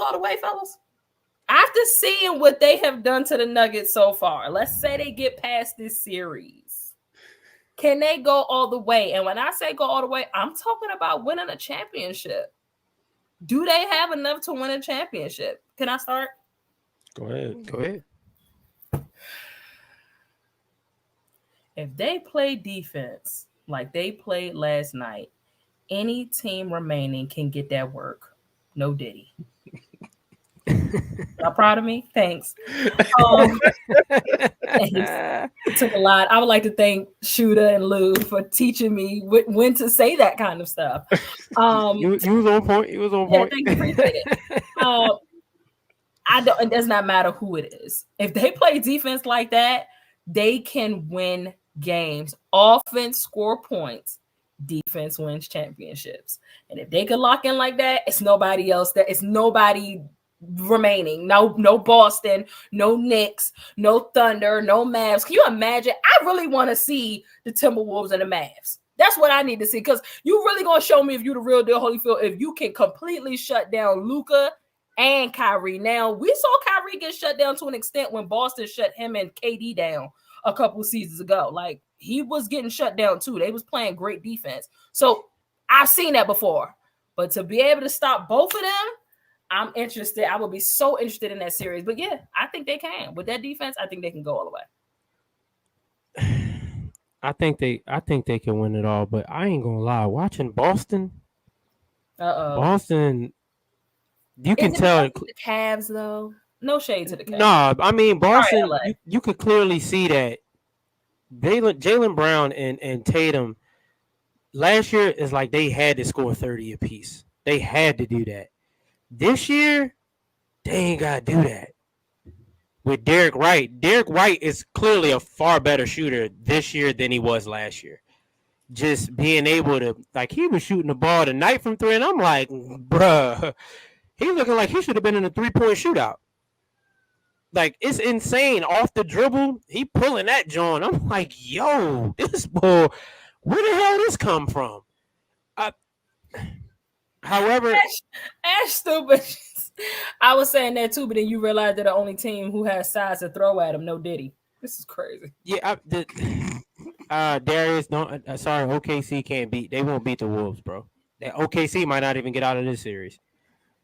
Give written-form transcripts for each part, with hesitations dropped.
all the way, fellas? After seeing what they have done to the Nuggets so far, let's say they get past this series. Can they go all the way? And when I say go all the way, I'm talking about winning a championship. Do they have enough to win a championship? Can I start? Go ahead. Go ahead. If they play defense like they played last night, any team remaining can get that work. No Diddy. Y'all proud of me? Thanks. Thanks. It took a lot. I would like to thank Shooter and Lou for teaching me when to say that kind of stuff. You was on point. You was on point. Thank you. Appreciate it. It does not matter who it is. If they play defense like that, they can win games. Offense score points. Defense wins championships. And if they can lock in like that, it's nobody else. It's nobody remaining. No Boston, no Knicks, no Thunder, no Mavs. Can you imagine? I really want to see the Timberwolves and the Mavs. That's what I need to see, because you really gonna show me if you the real deal, Holyfield, if you can completely shut down Luka and Kyrie. Now, we saw Kyrie get shut down to an extent when Boston shut him and KD down a couple seasons ago. Like, he was getting shut down too. They was playing great defense. So I've seen that before. But to be able to stop both of them, I'm interested. I would be so interested in that series. But yeah, I think they can. With that defense, I think they can go all the way. I think they can win it all, but I ain't gonna lie. Watching Boston, you can tell the Cavs though. No shade to the Cavs. No, I mean Boston. You could clearly see that Jaylen Brown and Tatum last year is like they had to score 30 apiece. They had to do that. This year, they ain't got to do that. With Derek White. Derek White is clearly a far better shooter this year than he was last year. Just being able to, like, he was shooting the ball tonight from three, and I'm like, bruh, he's looking like he should have been in a 3-point shootout. Like, it's insane. Off the dribble, he pulling that joint. I'm like, yo, this boy, where the hell this come from? However, Ash stupid. I was saying that too, but then you realize they're the only team who has size to throw at him. No Diddy. This is crazy. Yeah, Darius, don't. Sorry, OKC can't beat. They won't beat the Wolves, bro. OKC might not even get out of this series.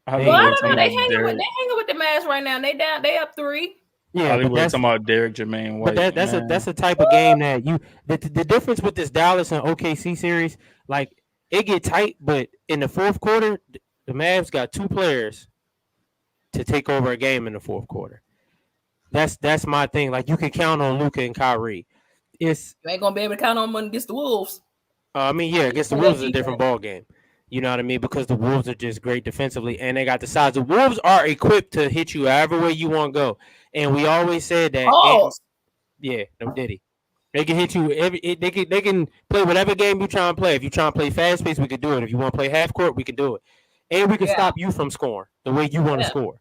I don't know. They hanging with the Mavs right now. They down. They up 3. Yeah, but that's talking about Derek Jermaine White. But that's a type of game that the difference with this Dallas and OKC series, like, it get tight, but in the fourth quarter, the Mavs got 2 players to take over a game in the fourth quarter. That's my thing. Like, you can count on Luka and Kyrie. You ain't gonna be able to count on them against the Wolves. Against the Wolves is a different ball game. You know what I mean? Because the Wolves are just great defensively, and they got the size. The Wolves are equipped to hit you however way you want to go. And we always said that. No Diddy. They can hit you. They can play whatever game you try and play. If you try and play fast pace, we can do it. If you want to play half court, we can do it. And we can stop you from scoring the way you want to score.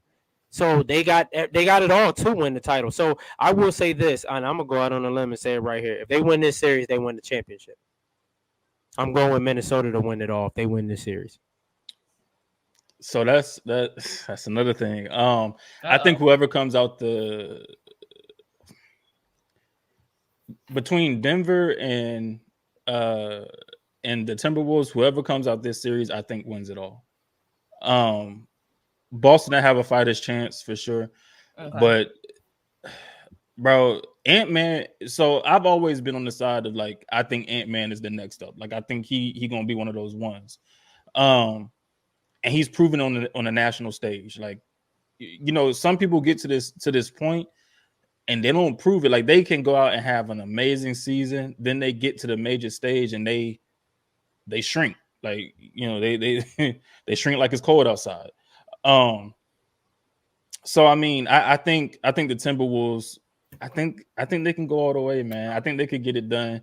So they got it all to win the title. So I will say this, and I'm gonna go out on a limb and say it right here. If they win this series, they win the championship. I'm going with Minnesota to win it all if they win this series. So that's another thing. I think whoever comes out between Denver and the Timberwolves, whoever comes out this series, I think wins it all. Boston, I have a fighter's chance for sure. Okay. But, bro, Ant-Man, so I've always been on the side of, like, I think Ant-Man is the next up. Like, I think he going to be one of those ones. And he's proven on the national stage. Like, you know, some people get to this point and they don't prove it. Like, they can go out and have an amazing season. Then they get to the major stage and they shrink. Like, you know, they shrink like it's cold outside. So I mean, I think the Timberwolves, I think they can go all the way, man. I think they could get it done.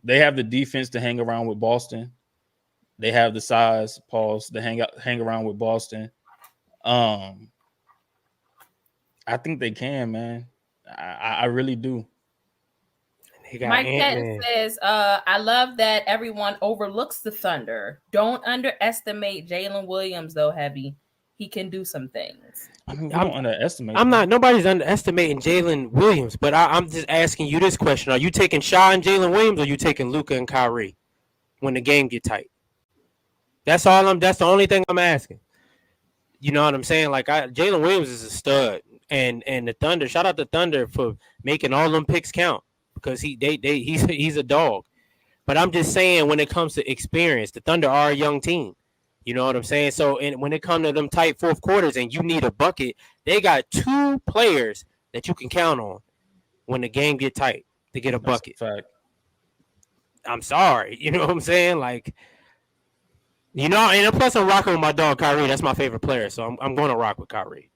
They have the defense to hang around with Boston. They have the size, to hang around with Boston. I think they can, man. I really do. Mike Patton says, I love that everyone overlooks the Thunder. Don't underestimate Jalen Williams, though, Heavy. he can do some things. I mean, we don't underestimate. Nobody's underestimating Jalen Williams, but I'm just asking you this question: are you taking Sha and Jalen Williams, or are you taking Luka and Kyrie when the game get tight? That's the only thing I'm asking. You know what I'm saying? Like Jalen Williams is a stud, and the Thunder. Shout out to Thunder for making all them picks count because he's a dog. But I'm just saying when it comes to experience, the Thunder are a young team. You know what I'm saying? So when it comes to them tight fourth quarters and you need a bucket, they got 2 players that you can count on when the game get tight to get a bucket. That's a fact. I'm sorry. You know what I'm saying? Like, you know, and plus I'm rocking with my dog Kyrie. That's my favorite player. So I'm going to rock with Kyrie.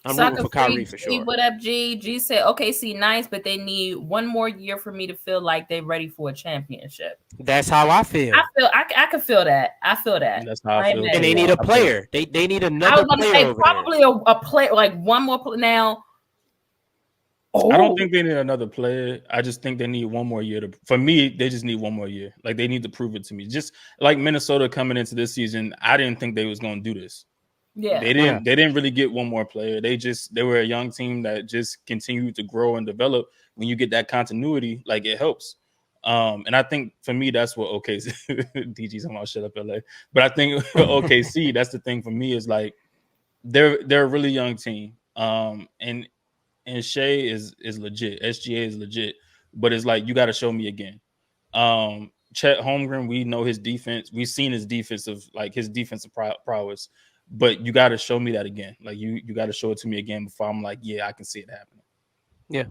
I'm rooting for Kyrie for sure. What up, G? G said, OKC nice, but they need one more year for me to feel like they're ready for a championship. That's how I feel. I can feel that. I feel that. That's how I feel. And they need a player. They need another player. I was going to say probably a player, like one more player now. Oh. I don't think they need another player. I just think they need one more year. For me, they just need one more year. Like, they need to prove it to me. Just like Minnesota coming into this season, I didn't think they was going to do this. Yeah, they didn't really get one more player. They were a young team that just continued to grow and develop. When you get that continuity, like, it helps. And I think for me, that's what OKC DG's about shut up LA. But I think OKC, that's the thing for me is like they're a really young team. And Shea is legit. SGA is legit. But it's like you got to show me again. Chet Holmgren, we know his defense. We've seen his defensive prowess. But you got to show me that again. Like you got to show it to me again before I'm like, yeah, I can see it happening. Yeah,